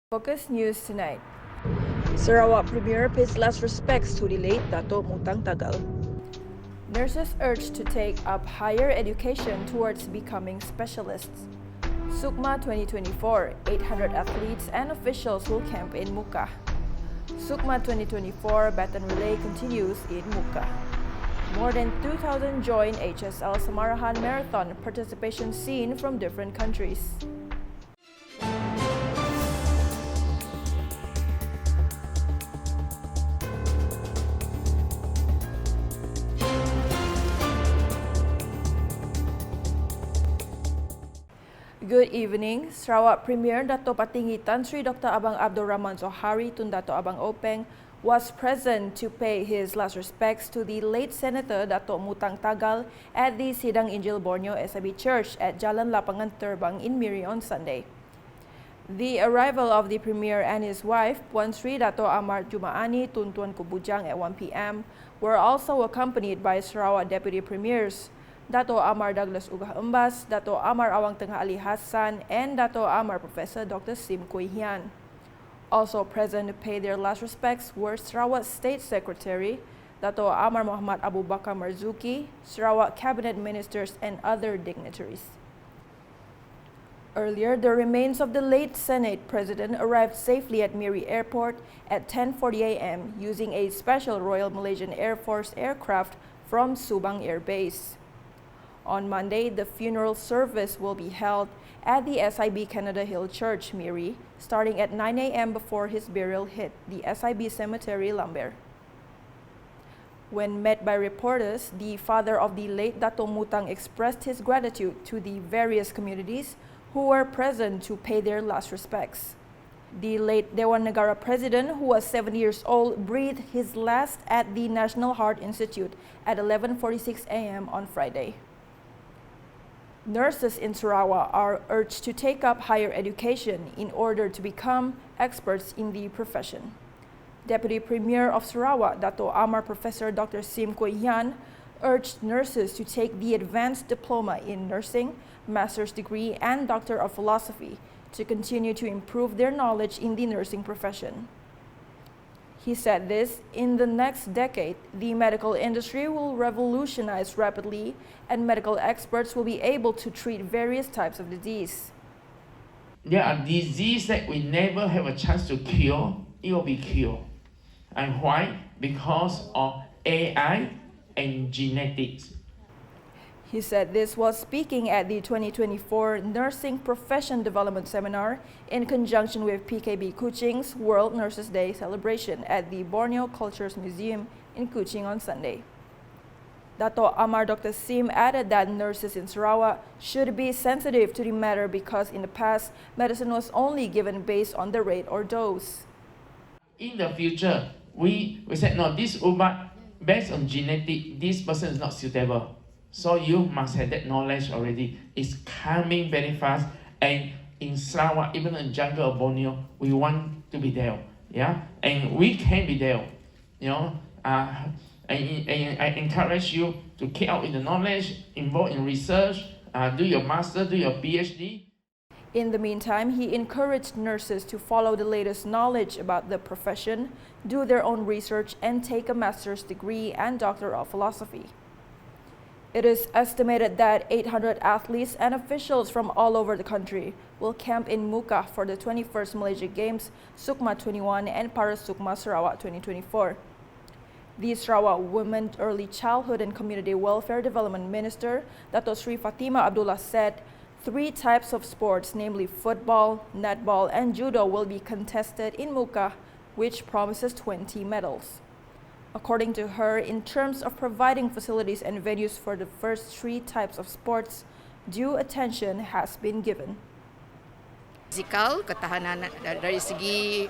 Focus News tonight. Sarawak Premier pays last respects to the late Datuk Mutang Tagal. Nurses urged to take up higher education towards becoming specialists. SUKMA 2024, 800 athletes and officials will camp in Mukah. SUKMA 2024 Baton Relay continues in Mukah. More than 2,000 join HSL Samaran Marathon participation seen from different countries. Good evening. Sarawak Premier Dato' Patinggi Tan Sri Dr. Abang Abdul Rahman Zohari Tun Dato' Abang Openg was present to pay his last respects to the late Senator Dato' Mutang Tagal at the Sidang Injil Borneo SIB Church at Jalan Lapangan Terbang in Miri on Sunday. The arrival of the Premier and his wife, Puan Sri Dato' Amar Jumaani Tun Tuan Kubujang at 1 p.m. were also accompanied by Sarawak Deputy Premiers, Dato' Amar Douglas Ugah Embas, Dato' Amar Awang Tengah Ali Hassan, and Dato' Amar Professor Dr. Sim Kui Hian. Also present to pay their last respects were Sarawak State Secretary, Dato' Amar Muhammad Abu Bakar Marzuki, Sarawak Cabinet Ministers, and other dignitaries. Earlier, the remains of the late Senate President arrived safely at Miri Airport at 10:40 a.m. using a special Royal Malaysian Air Force aircraft from Subang Air Base. On Monday, the funeral service will be held at the SIB Canada Hill Church, Miri, starting at 9 a.m. before his burial hit the SIB Cemetery, Lambert. When met by reporters, the father of the late Dato' Mutang expressed his gratitude to the various communities who were present to pay their last respects. The late Dewan Negara President, who was 70 years old, breathed his last at the National Heart Institute at 11:46 a.m. on Friday. Nurses in Sarawak are urged to take up higher education in order to become experts in the profession. Deputy Premier of Sarawak, Dato' Amar Professor Dr. Sim Kui Hian, urged nurses to take the advanced diploma in nursing, master's degree, and Doctor of Philosophy to continue to improve their knowledge in the nursing profession. He said this, in the next decade, the medical industry will revolutionize rapidly and medical experts will be able to treat various types of disease. There are diseases that we never have a chance to cure, it will be cured. And why? Because of AI and genetics. He said this while speaking at the 2024 Nursing Profession Development Seminar in conjunction with PKB Kuching's World Nurses Day celebration at the Borneo Cultures Museum in Kuching on Sunday. Dato' Amar Dr. Sim added that nurses in Sarawak should be sensitive to the matter because in the past, medicine was only given based on the rate or dose. In the future, we said, no, this ubat, based on genetic, this person is not suitable. So you must have that knowledge already. It's coming very fast. And in Sarawak, even in the jungle of Borneo, we want to be there. Yeah? And we can be there. You know, and I encourage you to keep out in the knowledge, involved in research, do your master, do your PhD. In the meantime, he encouraged nurses to follow the latest knowledge about the profession, do their own research, and take a master's degree and Doctor of Philosophy. It is estimated that 800 athletes and officials from all over the country will camp in Mukah for the 21st Malaysia Games, SUKMA 21 and Para SUKMA Sarawak 2024. The Sarawak Women, Early Childhood and Community Welfare Development Minister, Dato' Sri Fatima Abdullah said 3 types of sports, namely football, netball and judo, will be contested in Mukah, which promises 20 medals. According to her, in terms of providing facilities and venues for the first 3 types of sports, due attention has been given. Fizikal, ketahanan dari segi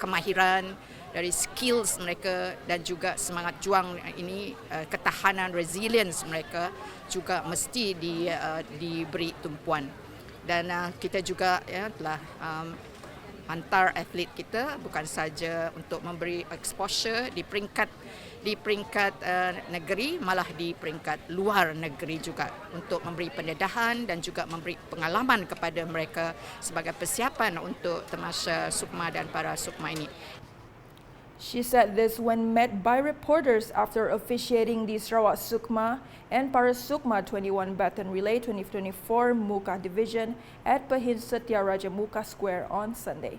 kemahiran, dari skills mereka dan juga semangat juang ini, ketahanan resilience mereka juga mesti diberi tumpuan. Dan kita juga telah hantar atlet kita, bukan saja untuk memberi exposure di peringkat negeri, malah di peringkat luar negeri juga, untuk memberi pendedahan dan juga memberi pengalaman kepada mereka sebagai persiapan untuk tamasya Sukma dan para Sukma ini. She said this when met by reporters after officiating the Sarawak Sukma and Para Sukma 21 Baton Relay 2024 Mukah Division at Pahin Setiaraja Mukah Square on Sunday.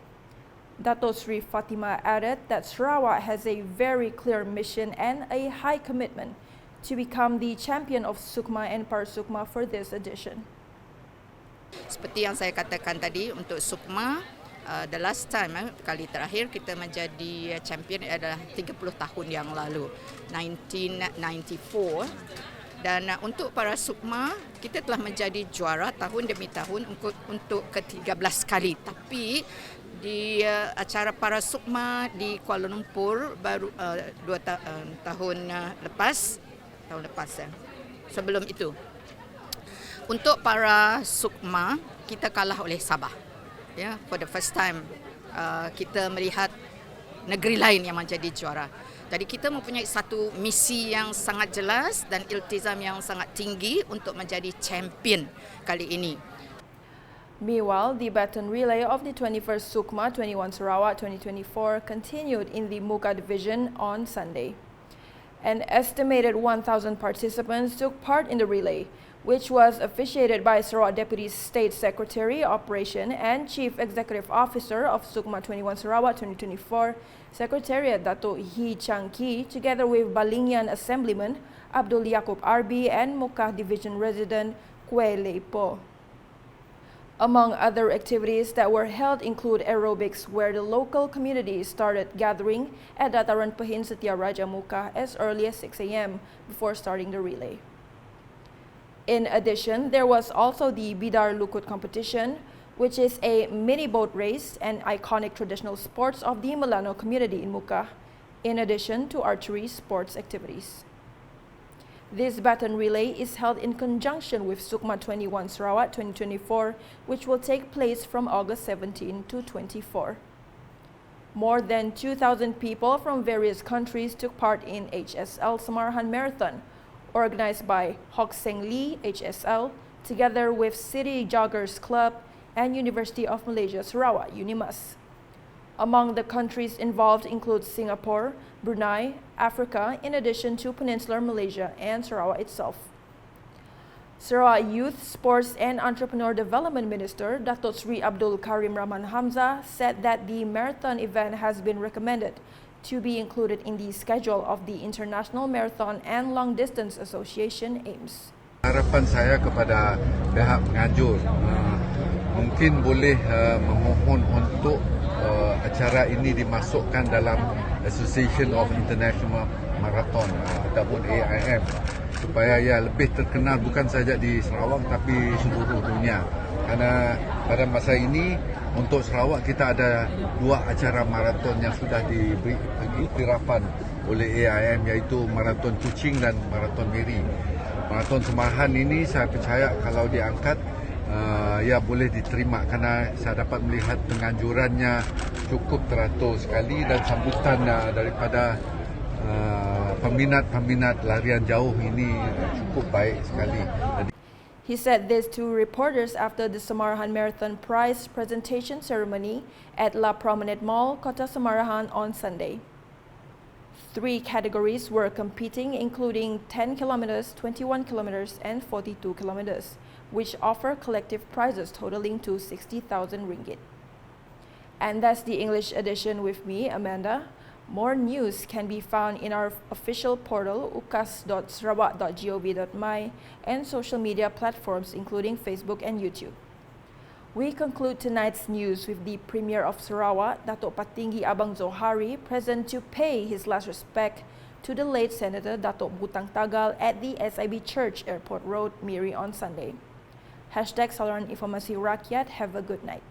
Datuk Sri Fatima added that Sarawak has a very clear mission and a high commitment to become the champion of Sukma and Para Sukma for this edition. Seperti yang saya katakan tadi, untuk Sukma, the last time, kali terakhir kita menjadi champion adalah 30 tahun yang lalu, 1994. Dan untuk para Sukma, kita telah menjadi juara tahun demi tahun untuk ke-13 kali. Tapi di acara para Sukma di Kuala Lumpur baru 2 tahun lepas sebelum itu. Untuk para Sukma, kita kalah oleh Sabah. For the first time kita melihat negeri lain yang menjadi juara. Jadi kita mempunyai satu misi yang sangat jelas dan iltizam yang sangat tinggi untuk menjadi champion kali ini. Meanwhile, the Baton Relay of the 21st Sukma 21 Sarawak 2024 continued in the Mukah Division on Sunday. An estimated 1,000 participants took part in the relay, which was officiated by Sarawak Deputy State Secretary, Operation and Chief Executive Officer of Sukma 21 Sarawak 2024, Secretariat Datuk Hee Chang Ki, together with Balingian Assemblyman Abdul Yaakob Arbi and Mukah Division Resident Kwe Leipo. Among other activities that were held include aerobics, where the local community started gathering at Dataran Pahin Setiaraja Mukah as early as 6 a.m. before starting the relay. In addition, there was also the Bidar Lukut competition, which is a mini boat race and iconic traditional sports of the Milano community in Mukah, in addition to archery sports activities. This Baton Relay is held in conjunction with Sukma 21 Sarawak 2024, which will take place from August 17 to 24. More than 2,000 people from various countries took part in HSL Samaran Marathon, organized by Hock Seng Lee HSL, together with City Joggers Club and University of Malaysia Sarawak UNIMAS. Among the countries involved include Singapore, Brunei, Africa, in addition to Peninsular Malaysia and Sarawak itself. Sarawak Youth, Sports and Entrepreneur Development Minister Datuk Sri Abdul Karim Rahman Hamzah said that the marathon event has been recommended to be included in the schedule of the International Marathon and Long Distance Association AIMS. Harapan saya kepada pihak penganjur mungkin boleh memohon untuk acara ini dimasukkan dalam Association of International Marathon ataupun AIM supaya ia lebih terkenal bukan saja di Sarawak tapi seluruh dunia. Karena pada masa ini untuk Sarawak kita ada 2 acara maraton yang sudah diberi iktirafan oleh AIM, iaitu Maraton Kuching dan Maraton Miri. Maraton Samarahan ini saya percaya kalau diangkat ia boleh diterima karena saya dapat melihat penganjurannya cukup teratur sekali dan sambutan daripada peminat-peminat larian jauh ini cukup baik sekali. He said this to reporters after the Samarahan Marathon Prize presentation ceremony at La Promenade Mall, Kota Samarahan on Sunday. 3 categories were competing, including 10 kilometers, 21 kilometers, and 42 kilometers, which offer collective prizes totaling to 60,000 ringgit. And that's the English edition with me, Amanda. More news can be found in our official portal, ukas.sarawak.gov.my, and social media platforms including Facebook and YouTube. We conclude tonight's news with the Premier of Sarawak, Datuk Patinggi Abang Zohari, present to pay his last respect to the late Senator Datuk Mutang Tagal at the SIB Church Airport Road, Miri on Sunday. #Saluran Informasi Rakyat. Have a good night.